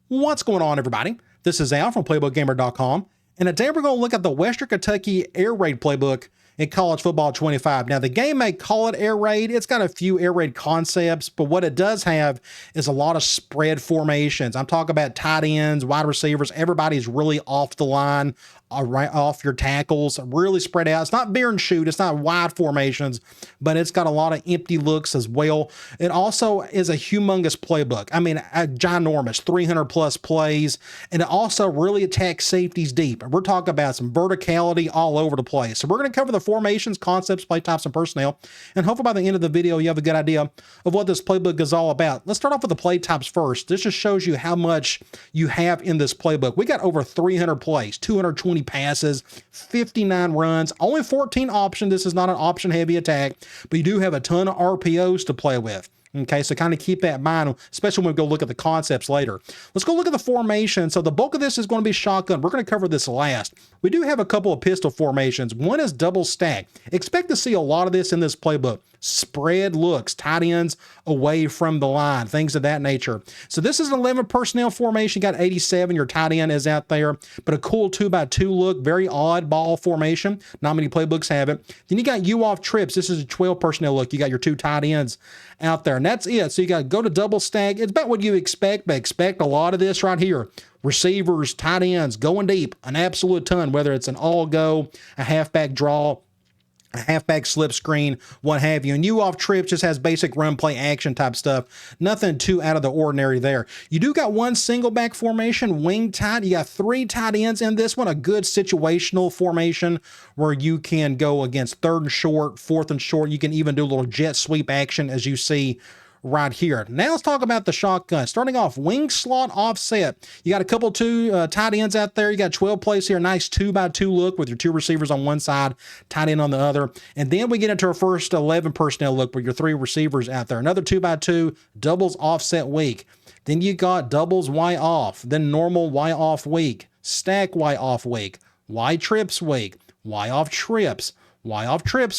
What's going on, everybody? This is Al from PlaybookGamer.com, and today we're going to look at the Western Kentucky Air Raid Playbook in College Football 25. Now, the game may call it Air Raid. It's got a few Air Raid concepts, but what it does have is a lot of spread formations. I'm talking about tight ends, wide receivers. Everybody's really off the line, right off your tackles, really spread out. It's not bear and shoot. It's not wide formations, but it's got a lot of empty looks as well. It also is a humongous playbook. I mean, a ginormous 300 plus plays, and it also really attacks safeties deep. We're talking about some verticality all over the place. So we're going to cover the formations, concepts, play types, and personnel, and hopefully by the end of the video you have a good idea of what this playbook is all about. Let's start off with the play types first. This just shows you how much you have in this playbook. We got over 300 plays, 220 passes, 59 runs, only 14 options. This is not an option heavy attack, but you do have a ton of RPOs to play with. Okay, so kind of keep that in mind, especially when we go look at the concepts later. Let's go look at the formation. So the bulk of this is going to be shotgun. We're going to cover this last. We do have a couple of pistol formations. One is double stack. Expect to see a lot of this in this playbook. Spread looks, tight ends away from the line, things of that nature. So this is an 11 personnel formation. You got 87. Your tight end is out there, but a cool 2x2 look, very odd ball formation. Not many playbooks have it. Then you got you off trips. This is a 12 personnel look. You got your two tight ends out there, and that's it. So you got to go to double stack. It's about what you expect, but expect a lot of this right here. Receivers, tight ends, going deep, an absolute ton, whether it's an all go, a halfback draw, a halfback slip screen, what have you. And you off trips just has basic run play action type stuff. Nothing too out of the ordinary there. You do got one single back formation, wing tight. You got three tight ends in this one, a good situational formation where you can go against third and short, fourth and short. You can even do a little jet sweep action as you see right here. Now let's talk about the shotgun. Starting off, wing slot offset. You got a couple two tight ends out there. You got 12 plays here. Nice 2x2 look with your two receivers on one side, tight end on the other. And then we get into our first 11 personnel look with your three receivers out there. Another 2x2, doubles offset weak. Then you got doubles Y off, then normal Y off weak, stack Y off weak, Y trips weak, Y off trips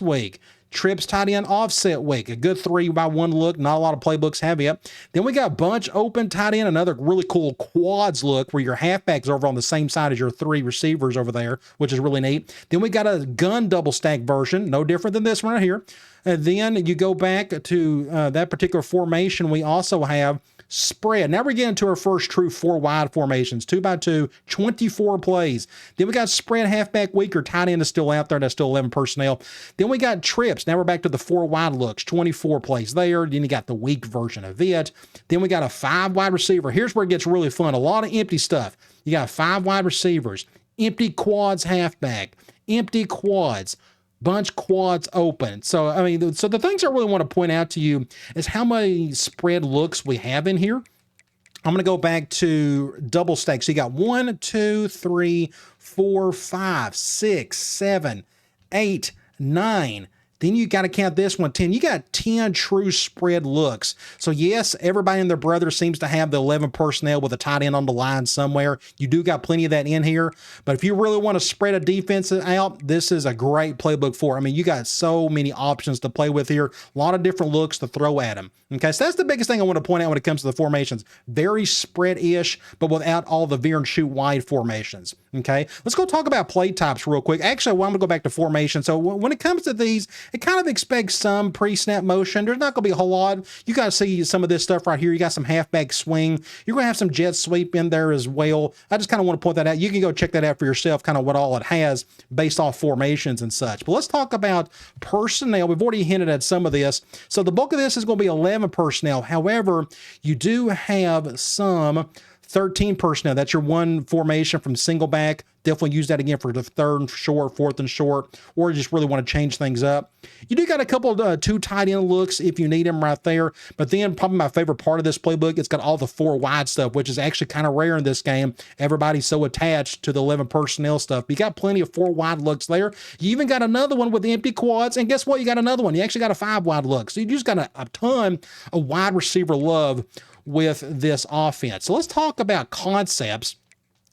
weak. Trips tight end offset weak, a good 3x1 look. Not a lot of playbooks have it. Then we got bunch open tight end, another really cool quads look where your halfback's over on the same side as your three receivers over there, which is really neat. Then we got a gun double stack version, no different than this one right here. And then you go back to that particular formation. We also have spread. Now we're getting to our first true four wide formations, 2x2, 24 plays. Then we got spread halfback weaker, tight end is still out there. That's still 11 personnel. Then we got trips. Now we're back to the four wide looks, 24 plays there. Then you got the weak version of it. Then we got a five wide receiver. Here's where it gets really fun. A lot of empty stuff. You got five wide receivers, empty quads halfback, empty quads, bunch quads open. So, I mean, so the things I really want to point out to you is how many spread looks we have in here. I'm going to go back to double stack. So you got 1, 2, 3, 4, 5, 6, 7, 8, 9. Then you got to count this one, 10. You got 10 true spread looks. So yes, everybody and their brother seems to have the 11 personnel with a tight end on the line somewhere. You do got plenty of that in here. But if you really want to spread a defense out, this is a great playbook for it. I mean, you got so many options to play with here. A lot of different looks to throw at them. Okay, so that's the biggest thing I want to point out when it comes to the formations. Very spread-ish, but without all the veer and shoot wide formations. Okay, let's go talk about play types real quick. Actually, well, I'm going to go back to formation. So when it comes to these, it kind of expects some pre-snap motion. There's not going to be a whole lot. You got to see some of this stuff right here. You got some halfback swing. You're going to have some jet sweep in there as well. I just kind of want to point that out. You can go check that out for yourself, kind of what all it has based off formations and such. But let's talk about personnel. We've already hinted at some of this. So the bulk of this is going to be 11 personnel. However, you do have some 13 personnel. That's your one formation from single back. Definitely use that again for the third and short, fourth and short, or you just really want to change things up. You do got a couple of two tight end looks if you need them right there. But then probably my favorite part of this playbook, it's got all the four wide stuff, which is actually kind of rare in this game. Everybody's so attached to the 11 personnel stuff. But you got plenty of four wide looks there. You even got another one with the empty quads. And guess what? You got another one. You actually got a five wide look. So you just got a ton of wide receiver love with this offense. So let's talk about concepts.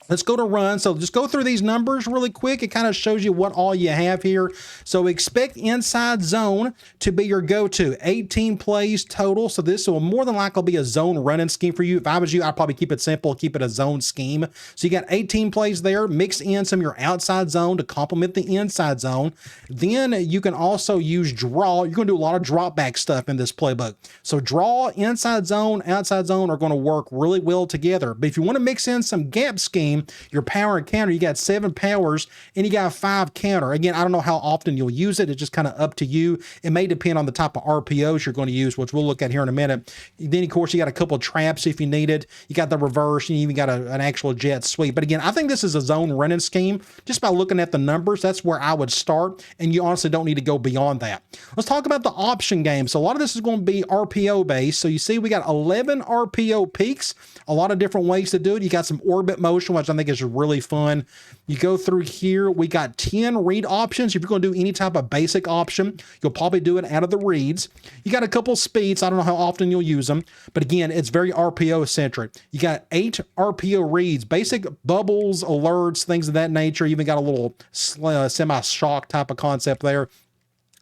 Let's go to run. So just go through these numbers really quick. It kind of shows you what all you have here. So expect inside zone to be your go-to. 18 plays total. So this will more than likely be a zone running scheme for you. If I was you, I'd probably keep it simple, keep it a zone scheme. So you got 18 plays there. Mix in some of your outside zone to complement the inside zone. Then you can also use draw. You're going to do a lot of drop back stuff in this playbook. So draw, inside zone, outside zone are going to work really well together. But if you want to mix in some gap scheme, your power and counter, you got 7 powers and you got 5 counter. Again, I don't know how often you'll use it. It's just kind of up to you. It may depend on the type of RPOs you're going to use, which we'll look at here in a minute. Then, of course, you got a couple of traps if you need it. You got the reverse, and you even got an actual jet sweep. But again, I think this is a zone running scheme. Just by looking at the numbers, that's where I would start, and you honestly don't need to go beyond that. Let's talk about the option game. So a lot of this is going to be RPO based. So you see we got 11 RPO peaks, a lot of different ways to do it. You got some orbit motion, which I think is really fun. You go through here, we got 10 read options. If you're going to do any type of basic option, you'll probably do it out of the reads. You got a couple speeds. I don't know how often you'll use them, but again, it's very RPO centric. You got 8 RPO reads, basic bubbles, alerts, things of that nature. You even got a little semi-shock type of concept there.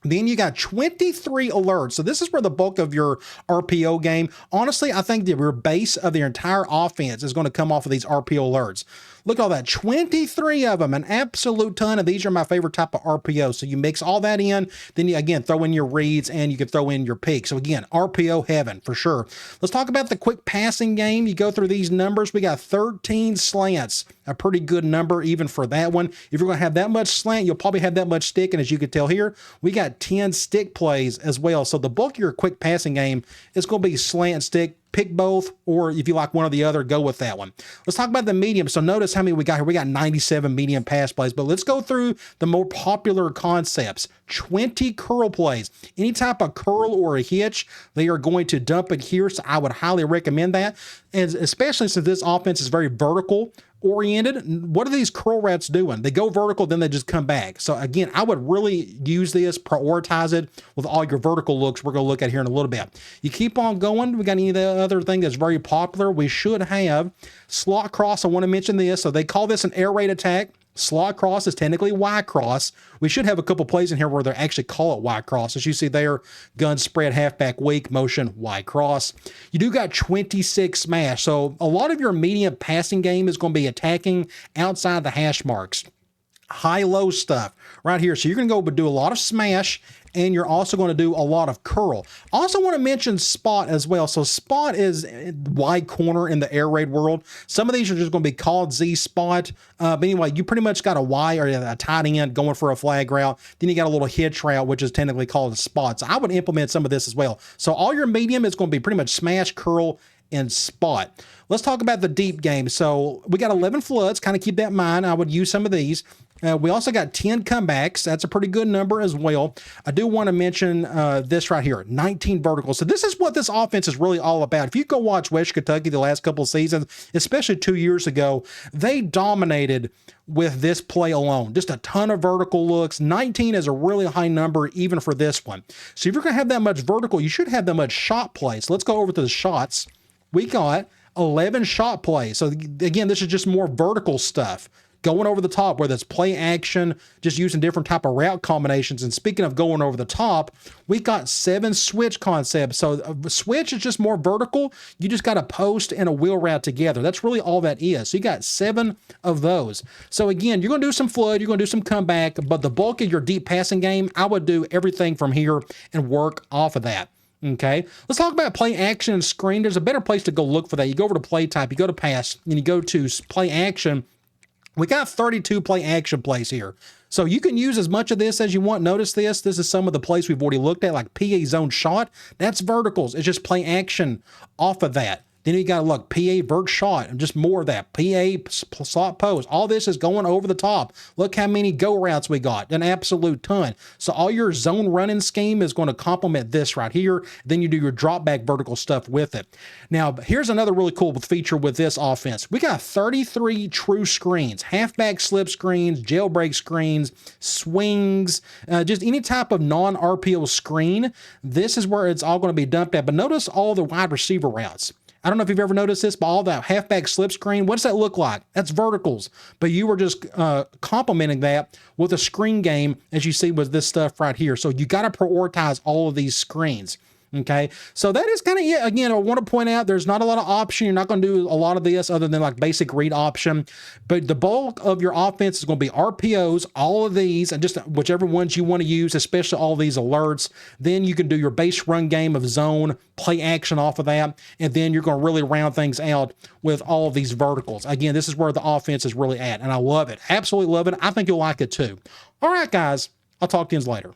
Then you got 23 alerts. So this is where the bulk of your RPO game. Honestly, I think your base of the entire offense is going to come off of these RPO alerts. Look at all that, 23 of them, an absolute ton of these are my favorite type of RPO. So you mix all that in, then you, again, throw in your reads and you can throw in your peaks. So again, RPO heaven for sure. Let's talk about the quick passing game. You go through these numbers. We got 13 slants, a pretty good number even for that one. If you're going to have that much slant, you'll probably have that much stick. And as you can tell here, we got 10 stick plays as well. So the bulk of your quick passing game is going to be slant and stick. Pick both, or if you like one or the other, go with that one. Let's talk about the medium. So notice how many we got here. We got 97 medium pass plays, but let's go through the more popular concepts. 20 curl plays. Any type of curl or a hitch, they are going to dump it here. So I would highly recommend that. And especially since this offense is very vertical oriented, what are these curl routes doing? They go vertical, then they just come back. So again, I would really use this, prioritize it with all your vertical looks we're going to look at here in a little bit. You keep on going. We got any of the other thing that's very popular? We should have slot cross. I want to mention this. So they call this an air raid attack. Slot cross is technically Y cross. We should have a couple plays in here where they actually call it Y cross. As you see there, gun spread, halfback weak, motion, Y cross. You do got 26 smash. So a lot of your medium passing game is going to be attacking outside the hash marks. High-low stuff right here. So you're going to go do a lot of smash, and you're also going to do a lot of curl. I also want to mention spot as well. So spot is wide corner in the air raid world. Some of these are just going to be called Z spot. But anyway, you pretty much got a Y or a tight end going for a flag route. Then you got a little hitch route, which is technically called a spot. So I would implement some of this as well. So all your medium is going to be pretty much smash, curl, and spot. Let's talk about the deep game. So we got 11 floods. Kind of keep that in mind. I would use some of these. We also got 10 comebacks. That's a pretty good number as well. I do want to mention this right here, 19 verticals. So this is what this offense is really all about. If you go watch West Kentucky the last couple of seasons, especially 2 years ago, they dominated with this play alone. Just a ton of vertical looks. 19 is a really high number even for this one. So if you're going to have that much vertical, you should have that much shot play. So let's go over to the shots. We got 11 shot plays. So again, this is just more vertical stuff. Going over the top, whether it's play action, just using different type of route combinations. And speaking of going over the top, we got 7 switch concepts. So a switch is just more vertical. You just got a post and a wheel route together. That's really all that is. So you got 7 of those. So again, you're going to do some flood, you're going to do some comeback, but the bulk of your deep passing game, I would do everything from here and work off of that. Okay, let's talk about play action and screen. There's a better place to go look for that. You go over to play type, you go to pass, and you go to play action. We got 32 play action plays here. So you can use as much of this as you want. Notice this. This is some of the plays we've already looked at, like PA zone shot. That's verticals. It's just play action off of that. Then you got to look, PA vert shot, and just more of that. PA slot post. All this is going over the top. Look how many go routes we got. An absolute ton. So all your zone running scheme is going to complement this right here. Then you do your drop back vertical stuff with it. Now, here's another really cool feature with this offense. We got 33 true screens, halfback slip screens, jailbreak screens, swings, just any type of non-RPO screen. This is where it's all going to be dumped at. But notice all the wide receiver routes. I don't know if you've ever noticed this, but all that halfback slip screen, what does that look like? That's verticals. But you were just complementing that with a screen game, as you see with this stuff right here. So you got to prioritize all of these screens. Okay, so that is kind of it. Again, I want to point out there's not a lot of option. You're not going to do a lot of this other than like basic read option, but the bulk of your offense is going to be RPOs, all of these, and just whichever ones you want to use, especially all these alerts. Then you can do your base run game of zone, play action off of that, and then you're going to really round things out with all of these verticals. Again, this is where the offense is really at, and I love it. Absolutely love it. I think you'll like it too. All right, guys, I'll talk to you later.